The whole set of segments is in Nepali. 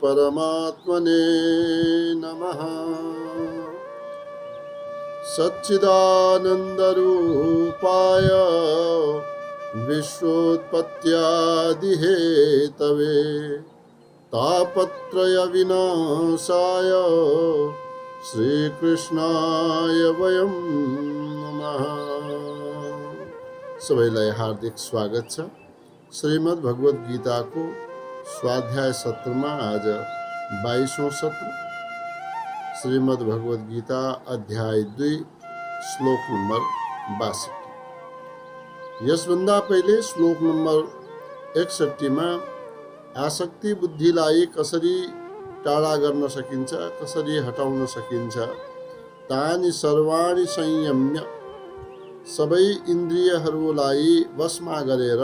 परमात्मने नमः। सच्चिदानन्दरूपाय विश्वोत्पत्त्यादिहेतवे तापत्रय विनाशाय श्रीकृष्णाय वयं नमः। सबैलाई हार्दिक स्वागत छ। श्रीमद् भगवत गीताको स्वाध्याय सत्रमा आज 22औं सत्र, श्रीमद् भगवत गीता अध्याय 2 श्लोक नम्बर 62। यसभन्दा पहिले श्लोक नम्बर 61 मा आसक्ति बुद्धिलाई कसरी टाढा गर्न सकिन्छ, कसरी हटाउन सकिन्छ। तानि सर्वाणि संयम्य, सबै इन्द्रियहरूलाई वशमा गरेर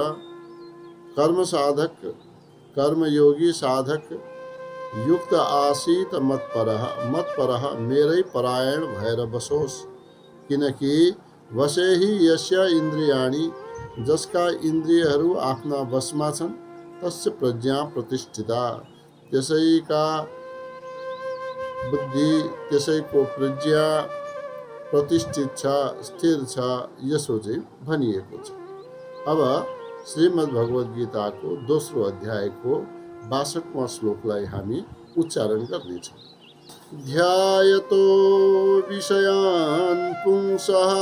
कर्म साधक, कर्मयोगी साधक युक्त आसीत मत्परः मेरै परायण भएर बसोस्। किनकि वशे हि यस्य इन्द्रियाणि, जसका इन्द्रियहरू आफ्ना वशमा छन्, तस्य प्रज्ञा प्रतिष्ठिता, त्यसैका बुद्धि, त्यसैको प्रज्ञा प्रतिष्ठित छ, स्थिर छ, यसो चाहिँ भनिएको छ। अब श्रीमद् भगवत गीताको दोस्रो अध्यायको 62वां श्लोकलाई हामी उच्चारण गर्नेछौँ। ध्यायतो विषयान् पुंसः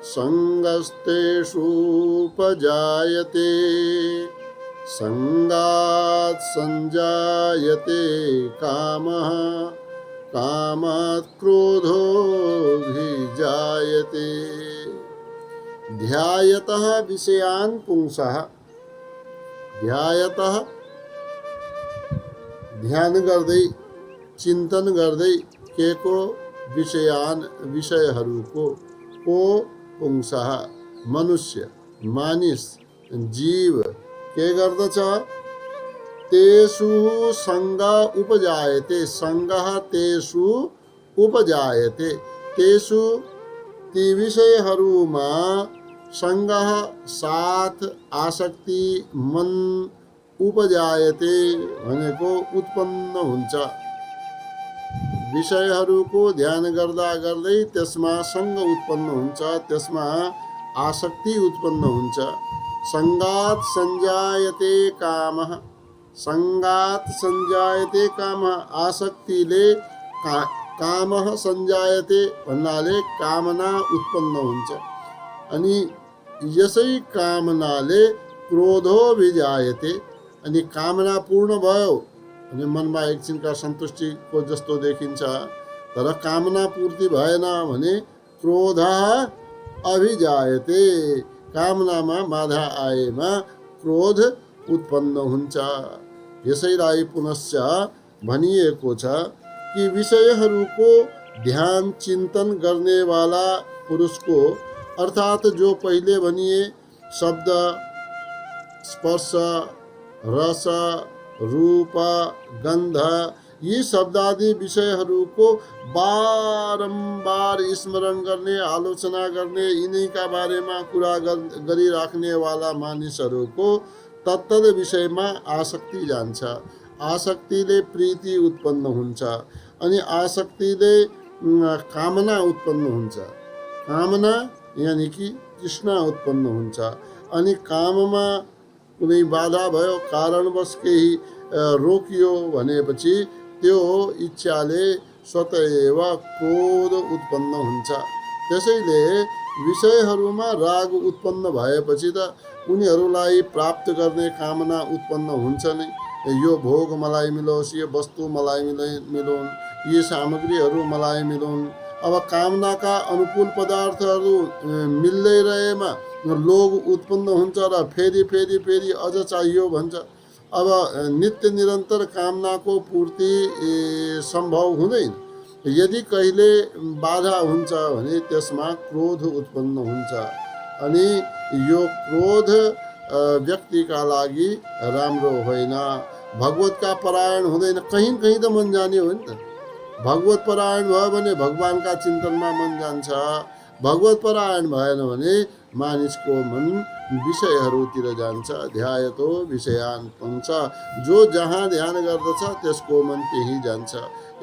संगस्तेषुपजायते संगात् संजायते कामः कामात् क्रोधोऽभिजायते। ध्यायतः विषयान् पुंसः, ध्यायतः ध्यान गर्दै, चिन्तन गर्दै के को विषयान्, विषयहरूको, को पुंसः मनुष्य, मानिस, जीव के गर्दछ। तेषु संग उपजायते, संगः तेषु उपजायते, तेषु ती विषयहरूमा संगः साथ, आसक्ति, मन, उपजायते भनेको उत्पन्न हुन्छ। विषयहरूको ध्यान गर्दा गर्दै त्यसमा संग उत्पन्न हुन्छ, त्यसमा आसक्ति उत्पन्न हुन्छ। संगात संजायते कामः, संगात संजायते कामः, आसक्तिले कामः संजायते भन्नाले कामना उत्पन्न हुन्छ। अनि यसै कामनाले क्रोधो विजायते, अनि कामना पूर्ण भयो अनि मनमा एकछिनका सन्तुष्टिको जस्तो देखिन्छ, तर कामना पूर्ति भएन भने क्रोध अभिजायते, कामनामा बाधा आएमा क्रोध उत्पन्न हुन्छ। यसैलाई पुनश्च भनिएको छ कि विषयहरूको ध्यान चिन्तन गर्नेवाला पुरुषको, अर्थात जो पहिले भनिए शब्द, स्पर्श, रस, रूप, गन्ध, यी शब्दादि विषयहरूको बारम्बार स्मरण गर्ने, आलोचना गर्ने, यिनैका बारेमा कुरा गरिराख्नेवाला मानिसहरूको तत्तद विषयमा आसक्ति जान्छ। आसक्तिले प्रीति उत्पन्न हुन्छ, अनि आसक्तिले कामना उत्पन्न हुन्छ। कामना यानि कि तृष्णा उत्पन्न हुन्छ। अनि काममा कुनै बाधा भयो, कारणवश केही रोकियो भनेपछि त्यो इच्छाले स्वतः क्रोध उत्पन्न हुन्छ। त्यसैले विषयहरूमा राग उत्पन्न भएपछि त उनीहरूलाई प्राप्त गर्ने कामना उत्पन्न हुन्छ नै। यो भोग मलाई मिलोस्, यो वस्तु मलाई मिलोन्, यी सामग्रीहरू मलाई मिलोन्। अब कामनाका अनुकूल पदार्थहरू मिल्दै रहेमा लोभ उत्पन्न हुन्छ र फेरि फेरि फेरि अझ चाहियो भन्छ। अब नित्य निरन्तर कामनाको पूर्ति सम्भव हुँदैन। यदि कहिले बाधा हुन्छ भने त्यसमा क्रोध उत्पन्न हुन्छ, अनि यो क्रोध व्यक्तिका लागि राम्रो होइन। भगवतका परायण हुँदैन, कहीँ कहीँ त मन जाने हो नि त। भगवत परायण भयो भने भगवानका चिन्तनमा मन जान्छ। भगवत परायण भएन भने मानिसको मन विषयहरूतिर जान्छ। ध्यायतो विषयान् पुंस, जो जहाँ ध्यान गर्दछ त्यसको मन त्यही जान्छ।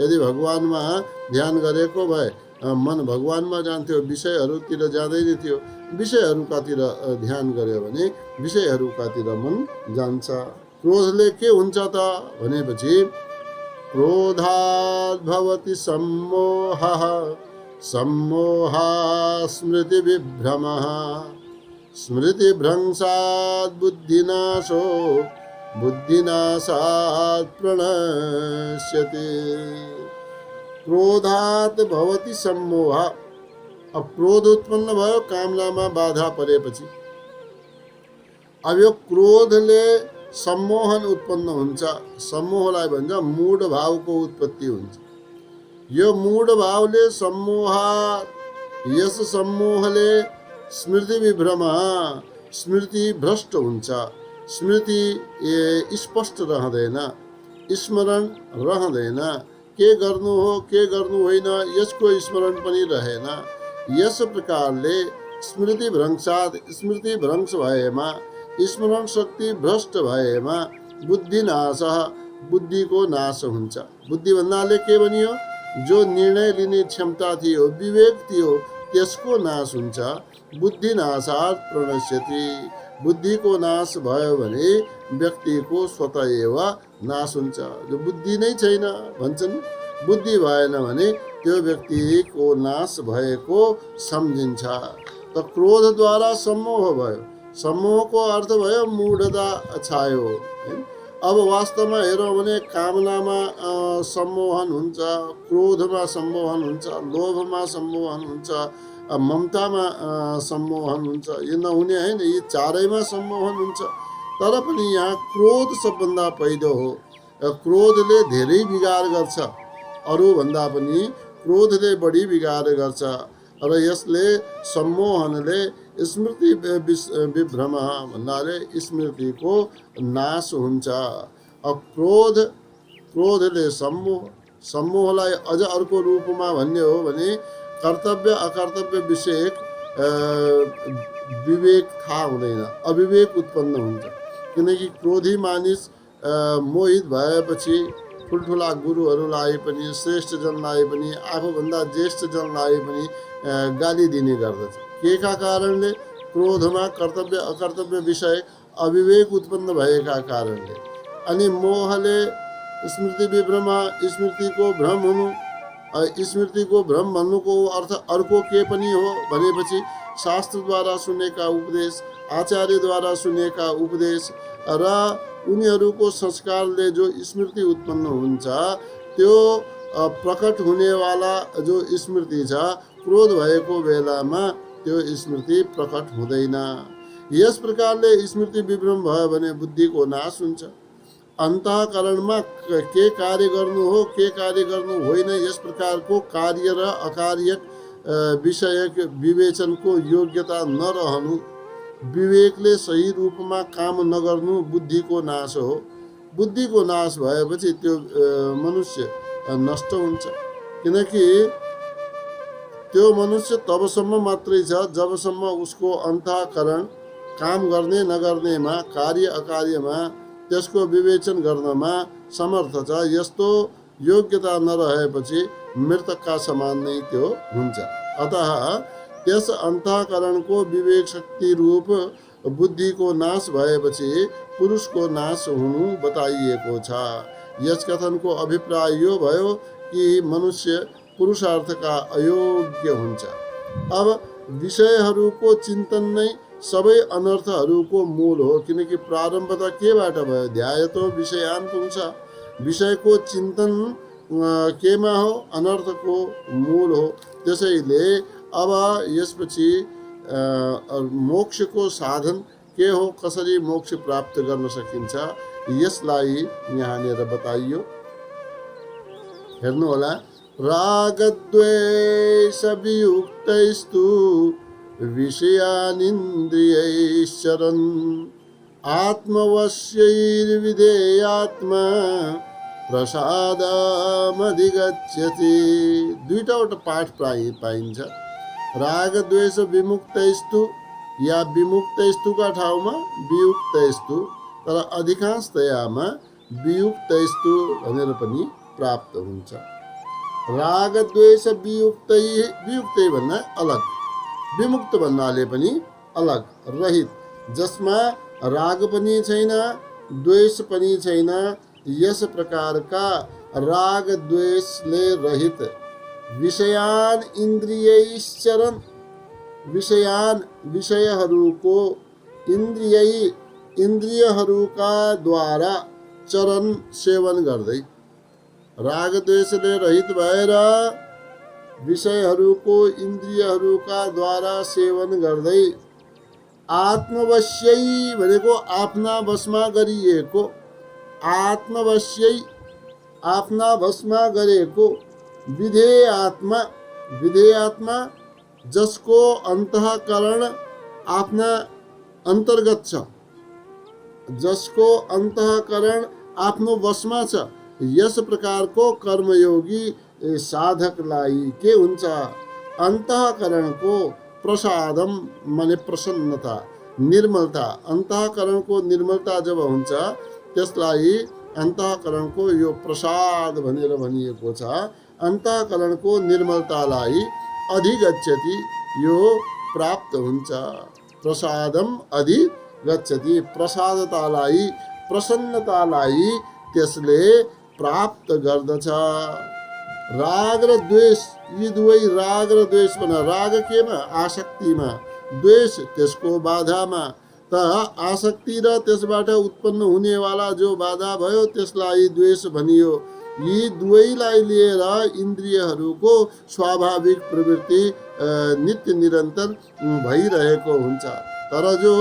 यदि भगवानमा ध्यान गरेको भए मन भगवानमा जान्थ्यो, विषयहरूतिर जाँदैन थियो। विषयहरूकातिर ध्यान गर्यो भने विषयहरूकातिर मन जान्छ। क्रोधले के हुन्छ त भनेपछि क्रोधात् भवति सम्मोहः, सम्मोहात् स्मृतिविभ्रमः, स्मृतिभ्रंशात् बुद्धिनाशो, बुद्धिनाशात् प्रणश्यति। क्रोधात् भवति सम्मोह। अब क्रोध उत्पन्न भयो कामनामा बाधा परेपछि। अब यो क्रोधले सम्मोहन उत्पन्न हुन्छ। सम्मोहलाई भन्छ मूढ भावको उत्पत्ति हुन्छ। यो मूढ भावले सम्मोह, यस सम्मोहले स्मृति विभ्रम, स्मृति भ्रष्ट हुन्छ। स्मृति स्पष्ट रहँदैन, स्मरण रहँदैन। के गर्नु हो के गर्नु होइन यसको स्मरण पनि रहेन। यस प्रकारले स्मृति भ्रंशात्, स्मृति भ्रंश भएमा, स्मरण शक्ति भ्रष्ट भएमा बुद्धि नाश, बुद्धिको नाश हुन्छ। बुद्धि भन्नाले के भनियो? जो निर्णय लिने क्षमता थियो, विवेक थियो, त्यसको नाश हुन्छ। बुद्धि नाशात् प्रणश्यति। बुद्धिको नाश भयो भने व्यक्तिको स्वतः एव नाश हुन्छ। जो बुद्धि नै छैन भन्छन्, बुद्धि भएन भने त्यो व्यक्तिको नाश भएको सम्झिन्छ। त क्रोधद्वारा सम्मोह भयो। सम्मोहको अर्थ भयो मूढता छायो। अब वास्तवमा हेरौँ भने कामनामा सम्मोहन हुन्छ, क्रोधमा सम्मोहन हुन्छ, लोभमा सम्मोहन हुन्छ, ममतामा सम्मोहन हुन्छ। यो नहुने होइन, यी चारैमा सम्मोहन हुन्छ। तर पनि यहाँ क्रोध सबभन्दा पहिलो हो। क्रोधले धेरै बिगार गर्छ, अरूभन्दा पनि क्रोधले बढी बिगार गर्छ। र यसले सम्मोहनले स्मृति विभ्रम भन्नाले स्मृतिको नाश हुन्छ। अब क्रोधले सम्मोह, सम्मोहलाई अझ अर्को रूपमा भन्ने हो भने कर्तव्य अकर्तव्य विषयक विवेक थाहा हुँदैन, अविवेक उत्पन्न हुन्छ। किनकि क्रोधी मानिस मोहित भएपछि ठुल्ठुला गुरुहरूलाई पनि, श्रेष्ठ जनलाई पनि, आफूभन्दा ज्येष्ठ जनलाई पनि गाली दिने गर्दछ। के का कारणले? क्रोधमा कर्तव्य अकर्तव्य विषय अविवेक उत्पन्न भएका कारणले। अनि मोहले स्मृति विभ्रम, स्मृतिको भ्रम हुनु। स्मृतिको भ्रम भन्नुको अर्थ अर्को के पनि हो भनेपछि शास्त्रद्वारा सुनेका उपदेश, आचार्यद्वारा सुनेका उपदेश र उनीहरूको संस्कारले जो स्मृति उत्पन्न हुन्छ, त्यो प्रकट हुनेवाला जो स्मृति छ, क्रोध भएको बेलामा त्यो स्मृति प्रकट हुँदैन। यस प्रकारले स्मृति विभ्रम भयो भने बुद्धिको नाश हुन्छ। अन्तःकरणमा के कार्य गर्नु हो के कार्य गर्नु होइन यस प्रकारको कार्य र अकार्य विषयक विवेचनको योग्यता नरहनु, विवेकले सही रूपमा काम नगर्नु बुद्धिको नाश हो। बुद्धिको नाश भएपछि त्यो मनुष्य नष्ट हुन्छ। किनकि त्यो मनुष्य तबसम्म मात्रै छ जबसम्म उसको अन्तःकरण काम गर्ने नगर्नेमा, कार्य अकार्यमा, त्यसको विवेचन गर्नमा समर्थ छ। यस्तो योग्यता नरहेपछि मृतकका समान नै त्यो हुन्छ। अतः त्यस अन्तःकरणको विवेक शक्ति रूप बुद्धिको नाश भएपछि पुरुषको नाश हुनु बताइएको छ। यस कथनको अभिप्राय यो भयो कि मनुष्य पुरुषार्थका अयोग्य हुन्छ। अब विषयहरूको चिन्तन नै सबै अनर्थहरूको मूल हो। किनकि प्रारम्भ त केबाट भयो? ध्यायतो विषयान् पुंस। विषयको चिन्तन केमा हो? अनर्थको मूल हो। त्यसैले अब यसपछि मोक्षको साधन के हो, कसरी मोक्ष प्राप्त गर्न सकिन्छ, यसलाई यहाँनिर बताइयो। हेर्नुहोला, रागद्वेष वियुक्तैस्तु विषयानिन्द्रियैश्चरन् आत्मवश्यैर्विधेयात्मा प्रसादमधिगच्छति। दुईवटा पाठ पाइन्छ। रागद्वेष विमुक्तैस्तु या विमुक्तस्तुका ठाउँमा वियुक्तस्तु, तर अधिकांशतयामा वियुक्तस्तु भनेर पनि प्राप्त हुन्छ। राग द्वेष वियुक्तै भन्दा अलग, विमुक्त भन्नाले पनि अलग, रहित, जसमा राग पनि छैन द्वेष पनि छैन, यस प्रकारका राग द्वेषले रहित विषयान इन्द्रियैश्चरन्, विषयहरूको इन्द्रियहरूका द्वारा चरण सेवन गर्दै, राग द्वेषले रहित भएर विषयहरूको इन्द्रियहरूका द्वारा सेवन गर्दै, आत्मवश्यै भनेको आफ्ना वशमा गरिएको, आत्मवश्यै आफ्ना वशमा गरेको, विधेयात्मा जसको अन्तःकरण आफ्ना अन्तर्गत छ, जसको अन्तःकरण आफ्नो वशमा छ, यस प्रकारको कर्मयोगी साधकलाई के हुन्छ? अन्तःकरणको प्रसादम माने प्रसन्नता, निर्मलता, अन्तःकरणको निर्मलता जब हुन्छ त्यसलाई अन्तःकरणको यो प्रसाद भनेर भनिएको छ। अन्तःकरणको निर्मलतालाई अधिगच्छति, यो प्राप्त हुन्छ। प्रसादम अधिगच्छति, प्रसादतालाई, प्रसन्नतालाई त्यसले प्राप्त गर्दछ। राग र द्वेष, यी दुवै राग र द्वेष भन, राग केमा? आसक्तिमा, द्वेष त्यसको बाधामा। त आसक्ति र त्यसबाट उत्पन्न हुनेवाला जो बाधा भयो त्यसलाई द्वेष भनियो। यी दुवैलाई लिएर इन्द्रियहरूको स्वाभाविक प्रवृत्ति नित्य निरन्तर भइरहेको हुन्छ। तर जो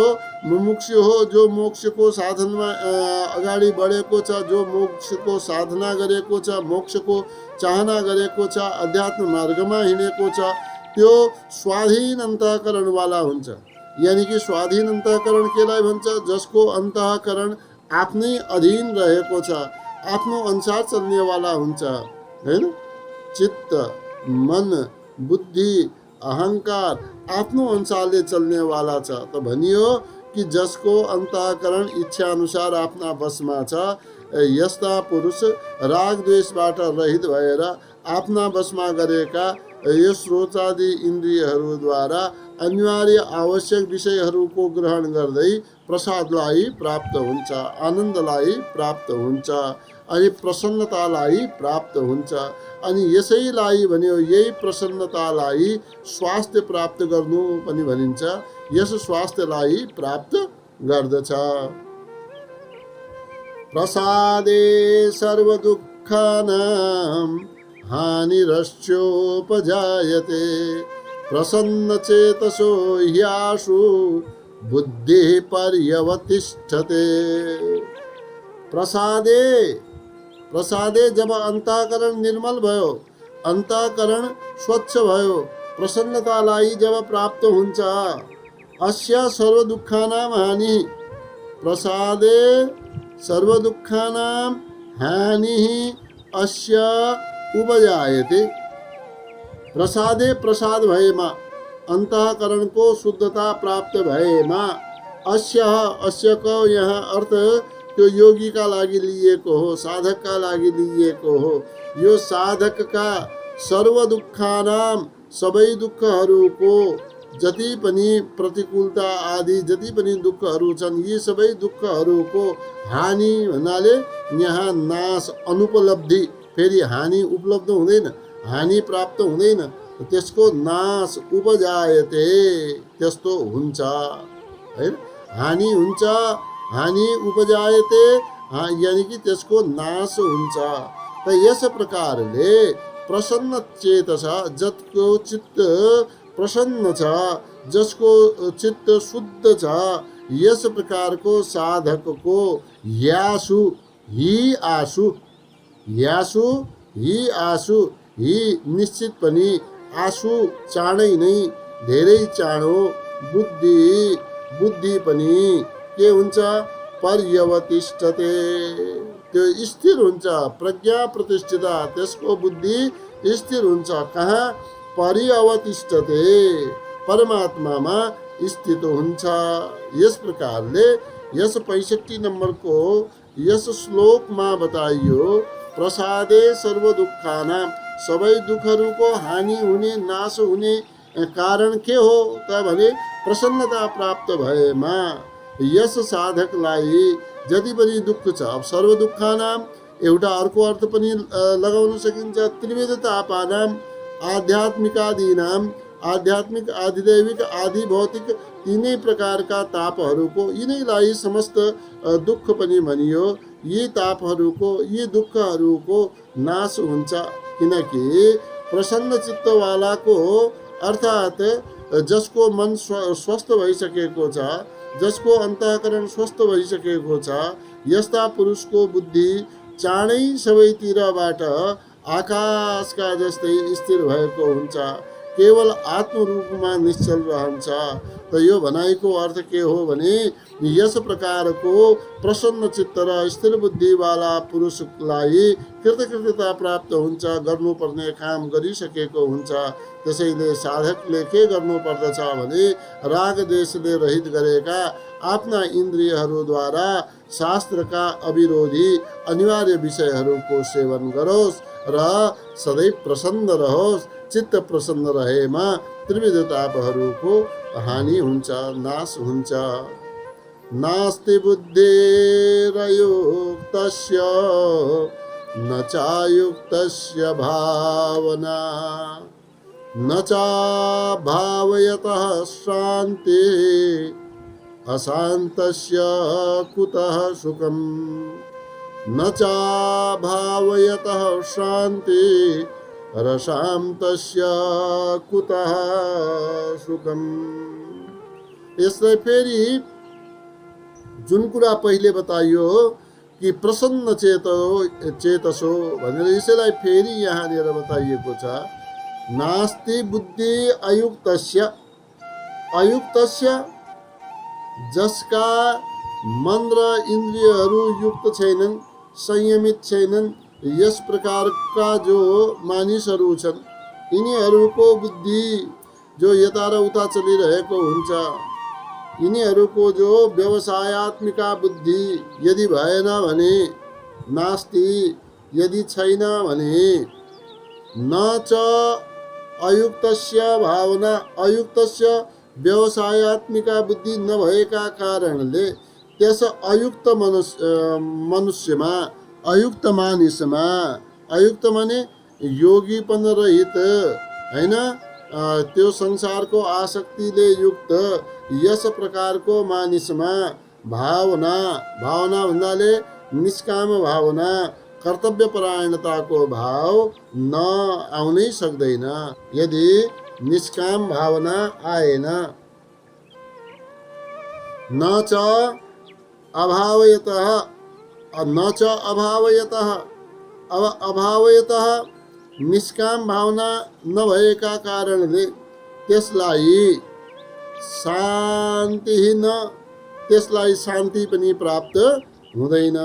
मुमुक्षु हो, जो मोक्षको साधनमा अगाडि बढेको छ, जो मोक्षको साधना गरेको छ, मोक्षको चाहना गरेको छ, अध्यात्म मार्गमा हिँडेको छ, त्यो स्वाधीन अन्तःकरणवाला हुन्छ। यानि कि स्वाधीन अन्तःकरण केलाई भन्छ? जसको अन्तःकरण आफ्नै अधीन रहेको छ, आफ्नो अनुसार चल्नेवाला हुन्छ, हैन? चित्त, मन, बुद्धि, अहंकार आफ्नो अनुसारले चल्नेवाला छ। त भनियो कि जसको अन्तःकरण इच्छा अनुसार आफ्ना वशमा छ, यस्ता पुरुष राग द्वेषबाट रहित भएर आफ्ना वशमा गरेका यस श्रोतादि इन्द्रियहरूद्वारा अनिवार्य आवश्यक विषयहरूको ग्रहण गर्दै प्रसादलाई प्राप्त हुन्छ, आनन्दलाई प्राप्त हुन्छ, अनि प्रसन्नतालाई प्राप्त हुन्छ। अनि यसैलाई भन्यो, यही प्रसन्नतालाई स्वास्थ्य प्राप्त गर्नु पनि भनिन्छ। यस स्वास्थ्यलाई प्राप्त गर्दछ। प्रसादे सर्व दुःखानां हानिरश्चोपजायते, प्रसन्न चेतसो ह्याशु बुद्धिः पर्यवतिष्ठते। प्रसादे जब अन्तःकरण निर्मल भयो, अन्तःकरण स्वच्छ भयो, प्रसन्नतालाई जब प्राप्त हुन्छ, अस्य सर्व दुःखानां हानि, प्रसादे सर्व दुःखानां हानिः अस्य उपजायते। प्रसादे प्रसाद भएमा, अन्तःकरणको शुद्धता प्राप्त भएमा, अस्यको यहाँ अर्थ त्यो योगीका लागि लिएको हो, साधकका लागि लिएको हो। यो साधकका सर्व दुःखानां, सबै दुःखहरूको, जति पनि प्रतिकूलता आदि जति पनि दुःखहरू छन्, यी सबै दुःखहरूको हानि भन्नाले यहाँ नाश, अनुपलब्धि, फेरि हानि उपलब्ध हुँदैन, हानि प्राप्त हुँदैन, त्यसको नाश, उपजायते, त्यस्तो हुन्छ है। हानि हुन्छ, हानि उपजायते, यानि कि त्यसको नाश हुन्छ। त यस प्रकारले प्रसन्न चेतस, जसको चित्त प्रसन्न छ, जसको चित्त शुद्ध छ, यस प्रकारको साधकको यासु हि आसु, यासु हि आसु, हि निश्चित पनि, आसु चाँडै नै, धेरै चाँडो, बुद्धि पनि के हुन्छ? पर्यवतिष्ठते, त्यो स्थिर हुन्छ। प्रज्ञा प्रतिष्ठिता, त्यसको बुद्धि स्थिर हुन्छ। कहाँ? पर्यवतिष्ठते, परमात्मामा स्थित हुन्छ। यस प्रकारले यस 65 नम्बरको यस श्लोकमा बताइयो प्रसादे सर्व दुःखानां, सबै दुःखहरूको हानि हुने नाश हुने कारण के हो त भने प्रसन्नता प्राप्त भएमा यस साधकलाई जति पनि दुःख छ, अब सर्व दुःखानां एउटा अर्को अर्थ पनि लगाउन सकिन्छ, त्रिविध तापानां, आध्यात्मिकादीनां, आध्यात्मिक आधिदैविक आदि भौतिक तीनै प्रकारका तापहरूको, यिनैलाई समस्त दुःख पनि भनियो। यी तापहरूको, यी दुःखहरूको नाश हुन्छ, किनकि प्रसन्न चित्तवालाको अर्थात् जसको मन स्वस्थ भइसकेको छ, जसको अन्तःकरण स्वस्थ भइसकेको छ, यस्ता पुरुषको बुद्धि चाँडै सबैतिरबाट आकाशका जस्तै स्थिर भएको हुन्छ, केवल आत्मरूपमा निश्चल रहन्छ। त यो भनाइको अर्थ के हो भने यस प्रकारको प्रसन्न चित्त र स्थिर बुद्धिवाला पुरुषलाई कृतकृत्यता प्राप्त हुन्छ, गर्नुपर्ने काम गरिसकेको हुन्छ। त्यसैले साधकले के गर्नुपर्दछ भने राग देशले रहित गरेका आफ्ना इन्द्रियहरूद्वारा शास्त्रका अविरोधी अनिवार्य विषयहरूको सेवन गरोस् र सधैँ प्रसन्न रहोस्। चित्त प्रसन्न रहेमा त्रिविध तापहरूको हानि हुन्छ, नाश हुन्छ। नास्ति बुद्धिरयुक्तस्य न चायुक्तस्य भावना, न चाभावयतः शान्ति, अशान्तस्य कुतः सुखम्। न चाभावयतः शान्ति रशान्तस्य कुतः सुखम्। यसलाई फेरि जुन कुरा पहिले बताइयो कि प्रसन्न चेतसो भनेर, यसैलाई फेरि यहाँनिर बताइएको छ। नास्ति बुद्धि अयुक्तस्य, अयुक्तस्य जसका मन र इन्द्रियहरू युक्त छैनन्, संयमित छैनन्, यस प्रकारका जो मानिसहरू छन्, यिनीहरूको बुद्धि जो यता र उता चलिरहेको हुन्छ, यिनीहरूको जो व्यवसायत्मिका बुद्धि यदि भएन भने, नास्ति यदि छैन भने, न च अयुक्तस्य भावना, अयुक्तस्य व्यवसायत्मिका बुद्धि नभएका कारणले त्यस अयुक्त मनुष्यमा, अयुक्त मानिसमा, अयुक्त माने योगीपन रहित हैन, त्यो संसारको आसक्तिले युक्त यस प्रकारको मानिसमा भावना, भावना भन्नाले निष्काम भावना, कर्तव्य परायणताको भाव न आउनै सक्दैन। यदि निष्काम भावना आएन, न च अभावयतः, न च अभावयतः, अभावयतः निष्काम भावना नभएका कारणले त्यसलाई शान्ति न, त्यसलाई शान्ति पनि प्राप्त हुँदैन।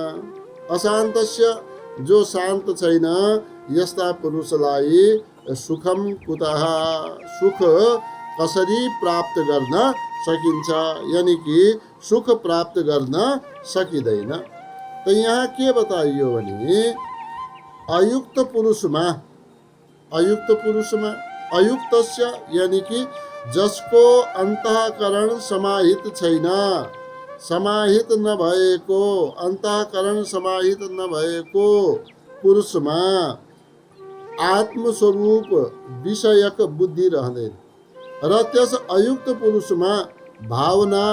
अशान्तस्य जो शान्त छैन, यस्ता पुरुषलाई सुखम कुतः, सुख कसरी प्राप्त गर्न सकिन्छ, यानी कि सुख प्राप्त गर्न सकिँदैन। तो यहाँ के बताइयो भने अयुक्त पुरुषमा, अयुक्त पुरुषमा, अयुक्तस्य यानी कि जसको अन्तःकरण समाहित छैन, समाहित नभएको, अन्तःकरण समाहित नभएको पुरुषमा आत्मस्वरूप विषयक बुद्धि रहँदैन र त्यस अयुक्त पुरुषमा भावना,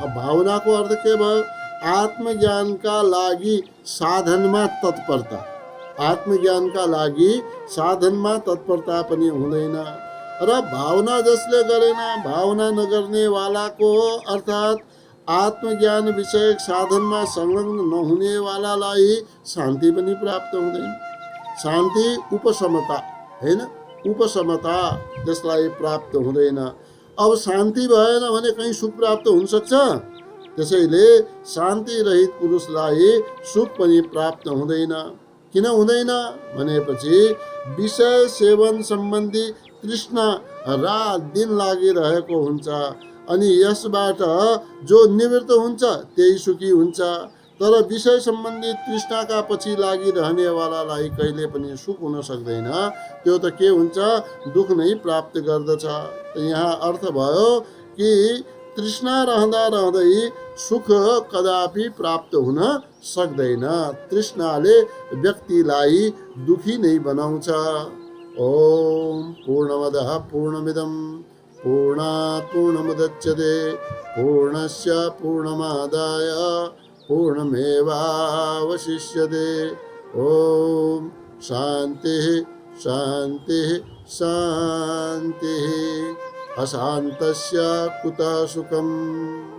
भावनाको अर्थ के भयो, आत्मज्ञानका लागि साधनमा तत्परता, आत्मज्ञानका लागि साधनमा तत्परता पनि हुँदैन र भावना जसले गरेन, भावना नगर्ने वालाको अर्थात् आत्मज्ञान विषयक साधनमा संलग्न नहुने वालालाई शान्ति पनि प्राप्त हुँदैन। शान्ति उपशमता हैन, उपशमता जसलाई प्राप्त हुँदैन। अब शान्ति भएन भने कहीं सुख प्राप्त हुन सक्छ? त्यसैले शान्ति रहित पुरुषलाई सुख पनि प्राप्त हुँदैन। किन हुँदैन भनेपछि विषय सेवन सम्बन्धी तृष्णा रात दिन लागिरहेको हुन्छ अनि यसबाट जो निवृत्त हुन्छ त्यही सुखी हुन्छ। तर विषय सम्बन्धी तृष्णाका पछि लागिरहनेवालालाई कहिले पनि सुख हुन सक्दैन, त्यो त के हुन्छ, दुःख नै प्राप्त गर्दछ। यहाँ अर्थ भयो कि तृष्णा रहँदा रहँदै सुख कदापि प्राप्त हुन सक्दैन। तृष्णाले व्यक्तिलाई दुखी नै बनाउँछ। ओम पूर्णमदः पूर्णमिदं पूर्णात् पूर्णमुदच्यते पूर्णस्य पूर्णमादाय पूर्णमेवावशिष्यते। ओम शांति शांति शांति। अशान्तस्य कुतः सुखम्।